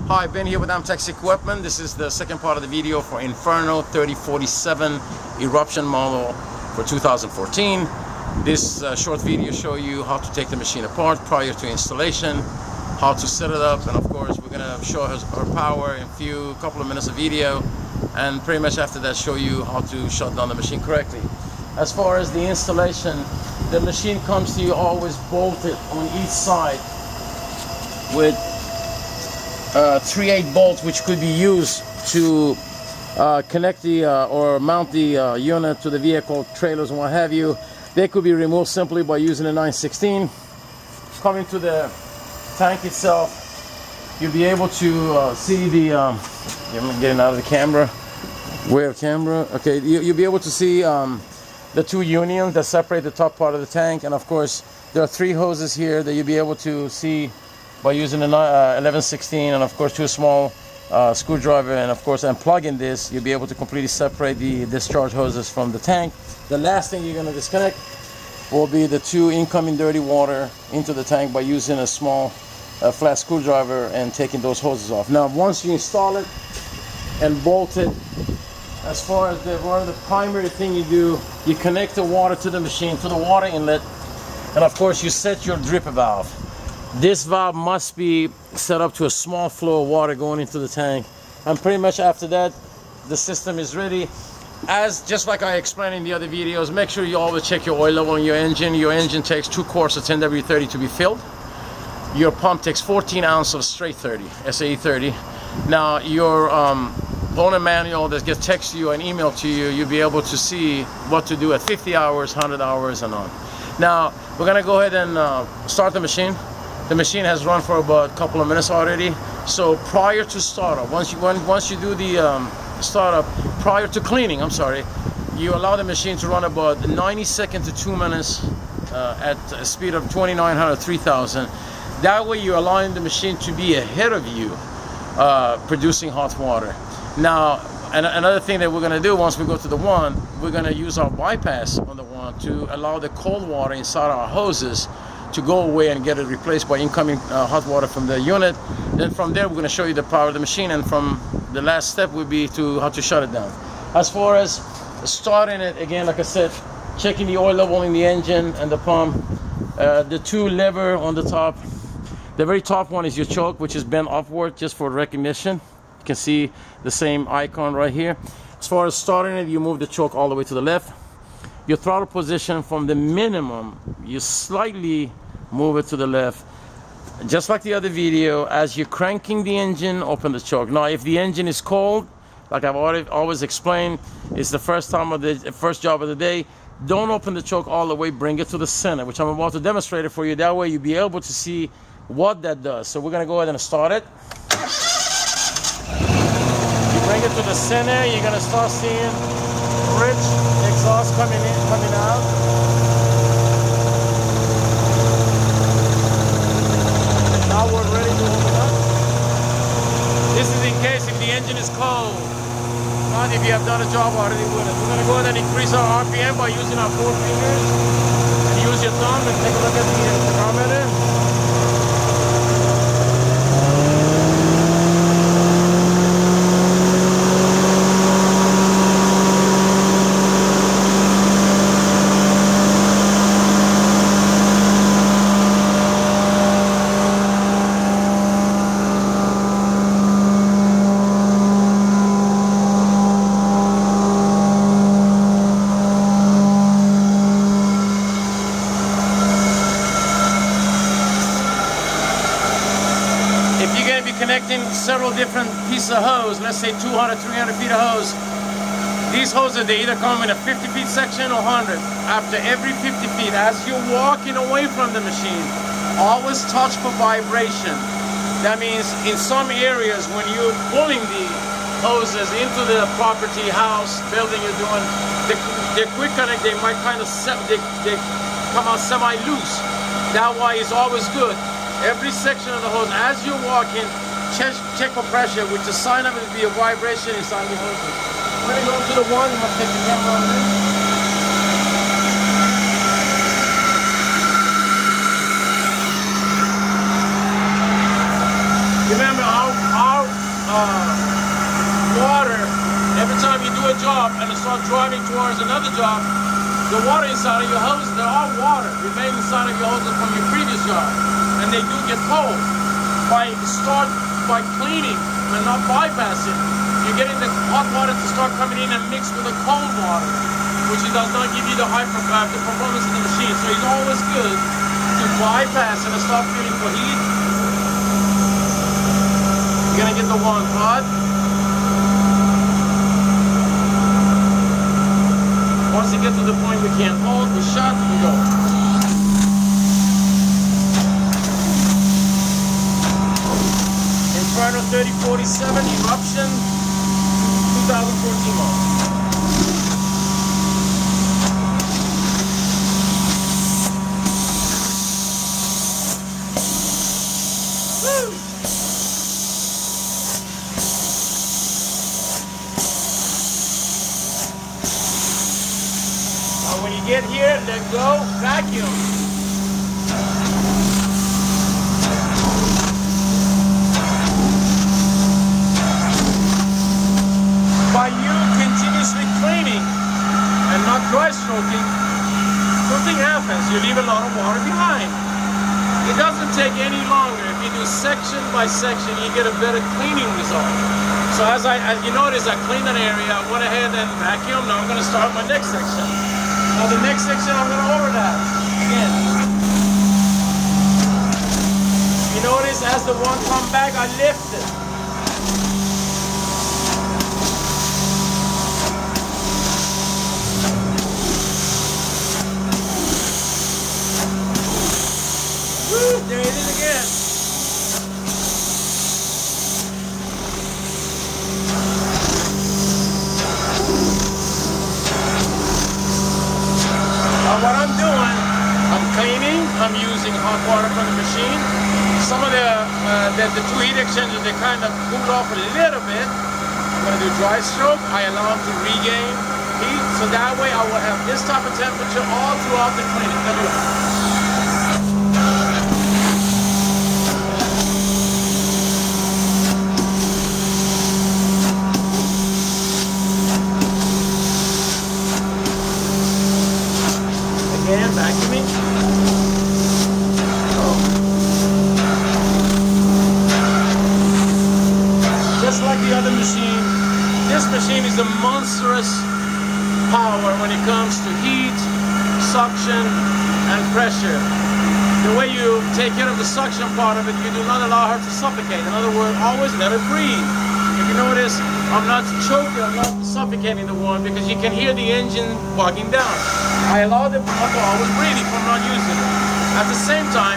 Hi, Ben here with Amtex Equipment. This is the second part of the video for Inferno 3047 Eruption model for 2014. This short video show you how to take the machine apart prior to installation, how to set it up, and of course we're going to show her power in a couple of minutes of video, and pretty much after that show you how to shut down the machine correctly. As far as the installation, the machine comes to you always bolted on each side with 3/8 bolts, which could be used to connect the or mount the unit to the vehicle, trailers and what have you. They could be removed simply by using a 9/16. Coming to the tank itself, you'll be able to see the I'm getting out of the camera. Where camera? Okay, you'll be able to see the two unions that separate the top part of the tank, and of course there are 3 hoses here that you'll be able to see by using an 11/16, and of course 2 small screwdriver, and of course unplugging this, you'll be able to completely separate the discharge hoses from the tank. The last thing you're going to disconnect will be the 2 incoming dirty water into the tank by using a small flat screwdriver and taking those hoses off. Now once you install it and bolt it, as far as one of the primary thing you do, you connect the water to the machine, to the water inlet, and of course you set your drip valve. This valve must be set up to a small flow of water going into the tank, and pretty much after that the system is ready. Just like I explained in the other videos, make sure you always check your oil level in your engine. Your engine takes 2 quarts of 10W30 to be filled. Your pump takes 14 ounces of straight 30, SAE 30. Now your owner manual that gets texted to you and emailed to you, you'll be able to see what to do at 50 hours, 100 hours and on. Now we're gonna go ahead and start the machine. The machine has run for about a couple of minutes already. So prior to startup, once you do the startup, prior to cleaning, I'm sorry, you allow the machine to run about 90 seconds to 2 minutes at a speed of 2,900, 3,000. That way you're allowing the machine to be ahead of you, producing hot water. Now, another thing that we're going to do once we go to the one, we're going to use our bypass on the one to allow the cold water inside our hoses to go away and get it replaced by incoming hot water from the unit. Then from there we're going to show you the power of the machine, and from the last step would be to how to shut it down. As far as starting it, again, like I said, checking the oil level in the engine and the pump, the 2 lever on the top. The very top one is your choke, which is bent upward just for recognition. You can see the same icon right here. As far as starting it, you move the choke all the way to the left. Your throttle position from the minimum, you slightly move it to the left. Just like the other video, as you're cranking the engine, open the choke. Now if the engine is cold, like I've always explained, it's the first job of the day, don't open the choke all the way, bring it to the center, which I'm about to demonstrate it for you. That way you'll be able to see what that does. So we're gonna go ahead and start it. You bring it to the center, you're gonna start seeing rich exhaust coming in, coming out. Now we're ready to open up. This is in case if the engine is cold, not if you have done a job already with it. We're going to go ahead and increase our RPM by using our 4 fingers, and use your thumb and take a look at the thermometer. Connecting several different pieces of hose, let's say 200, 300 feet of hose. These hoses, they either come in a 50 feet section or 100. After every 50 feet, as you're walking away from the machine, always touch for vibration. That means in some areas when you're pulling the hoses into the property, house, building you're doing, the quick connect, they might kind of they come out semi-loose. That why it's always good. Every section of the hose, as you're walking, check for pressure, which is a sign of it to be a vibration inside the hoses. We're going to go to the one, I'm going to take the camera on this. Remember, our water, every time you do a job and start driving towards another job, the water inside of your hose, there are water remain inside of your hoses from your previous job, and they do get cold. By cleaning and not bypassing, you're getting the hot water to start coming in and mix with the cold water, which it does not give you the the performance of the machine. So it's always good to bypass and start feeling for heat. You're gonna get the one hot. Once you get to the point we can't hold, we shut, we go. Inferno 3047, Eruption, 2014 model. When you get here, let go, vacuum. By you continuously cleaning and not dry stroking, something happens. You leave a lot of water behind. It doesn't take any longer. If you do section by section, you get a better cleaning result. So as you notice, I cleaned an area, I went ahead and vacuumed. Now I'm going to start my next section. Now the next section, I'm going to over that again. You notice as the one come back, I lift it. Woo, there it is again. What I'm doing, I'm cleaning, I'm using hot water from the machine. Some of the two heat exchangers, they kind of cool off a little bit. I'm going to do dry stroke. I allow them to regain heat, so that way I will have this type of temperature all throughout the cleaning. Let me go. Again, vacuuming. Just like the other machine, this machine is a monstrous power when it comes to heat, suction, and pressure. The way you take care of the suction part of it, you do not allow her to suffocate. In other words, always let her breathe. If you notice, I'm not choking, I'm not suffocating the one because you can hear the engine bogging down. I allow the blood to always breathe if I'm not using it. At the same time,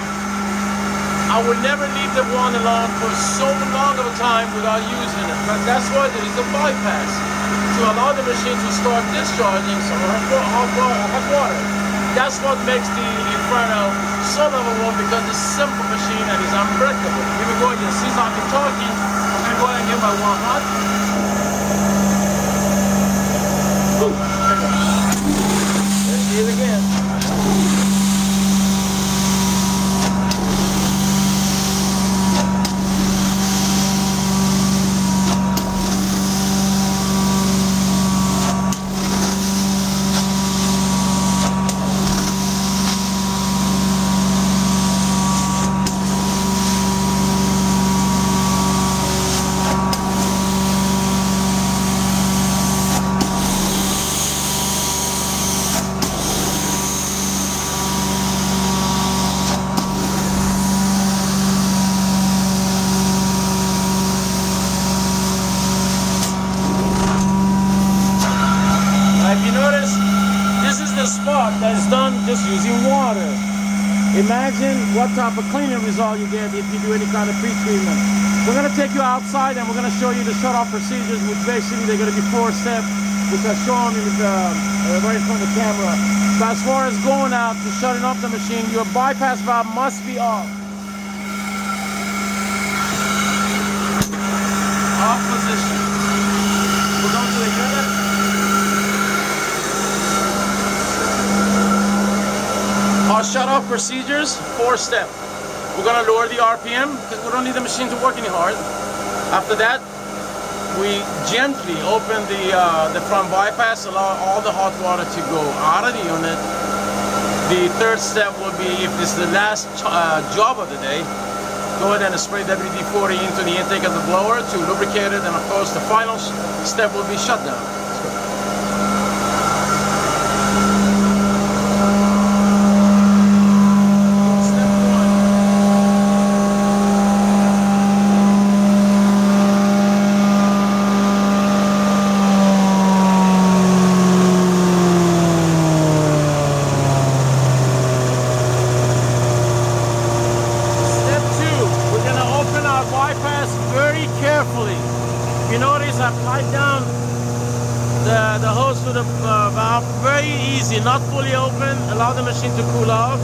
I would never leave the one alone for so long of a time without using it. But that's why there is a bypass to allow the machine to start discharging some hot water. That's what makes the Inferno so number one, because it's a simple machine and it's unbreakable. Here we go again. Since I've been talking, I'm going to go ahead and get my one hot. Boom. There she is again. Spot that is done just using water. Imagine what type of cleaning result you get if you do any kind of pre-treatment. We're going to take you outside and we're going to show you the shut-off procedures, which basically they're going to be 4 steps, which are shown in right in front of the camera. But as far as going out to shutting off the machine, your bypass valve must be off. Off position. We're going to the unit. Our shut-off procedures, 4 steps. We're going to lower the RPM because we don't need the machine to work any hard. After that, we gently open the front bypass, allow all the hot water to go out of the unit. The third step will be, if this is the last job of the day, go ahead and spray WD-40 into the intake of the blower to lubricate it, and of course the final step will be shutdown. Very carefully. You notice I've tied down the hose to the valve. Very easy, not fully open. Allow the machine to cool off.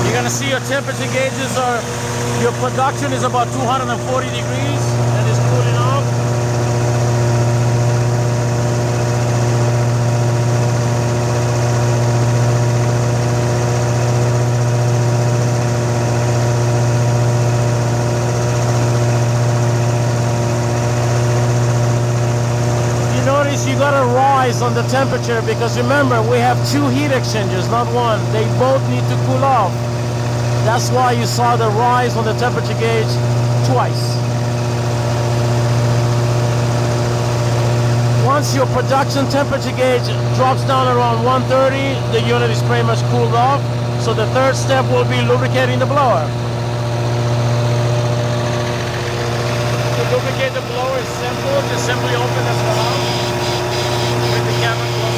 You're gonna see your temperature gauges are. Your production is about 240 degrees and is cooling off. You notice you got to rise on the temperature, because remember, we have two heat exchangers, not one. They both need to cool off. That's why you saw the rise on the temperature gauge twice. Once your production temperature gauge drops down around 130, the unit is pretty much cooled off. So the third step will be lubricating the blower. To lubricate the blower is simple. Just simply open this valve with the camera close.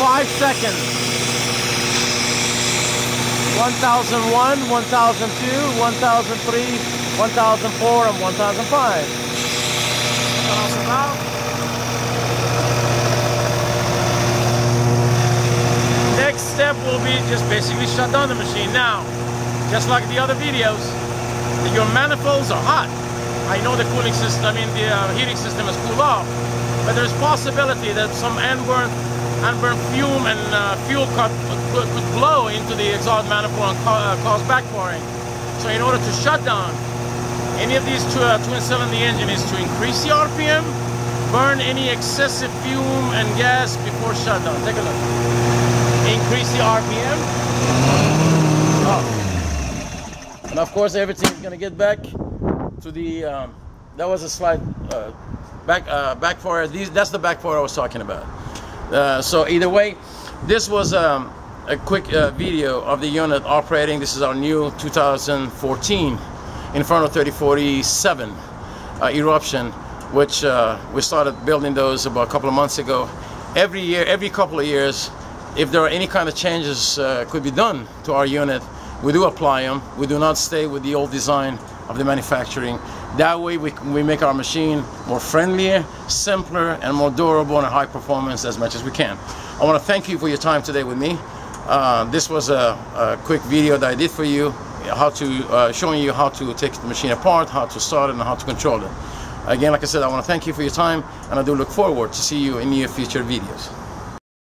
5 seconds. 1001, 1002, 1003, 1004, and 1005. Next step will be just basically shut down the machine. Now, just like the other videos, your manifolds are hot. I know the cooling system, the heating system is cooled off, but there's possibility that some unburned fume and fuel could blow into the exhaust manifold and cause backfiring. So in order to shut down any of these twin-cylinder engines, is to increase the RPM, burn any excessive fume and gas before shutdown. Take a look. Increase the RPM. Oh. And of course everything is going to get back to the, that was a slight backfire. That's the backfire I was talking about. So either way, this was a quick video of the unit operating. This is our new 2014 Inferno 3047 Eruption, which we started building those about a couple of months ago. Every year, every couple of years, if there are any kind of changes could be done to our unit, we do apply them. We do not stay with the old design of the manufacturing. That way we make our machine more friendlier, simpler, and more durable and high performance as much as we can. I want to thank you for your time today with me. This was a quick video that I did for you, showing you how to take the machine apart, how to start it, and how to control it. Again, like I said, I want to thank you for your time, and I do look forward to see you in near future videos.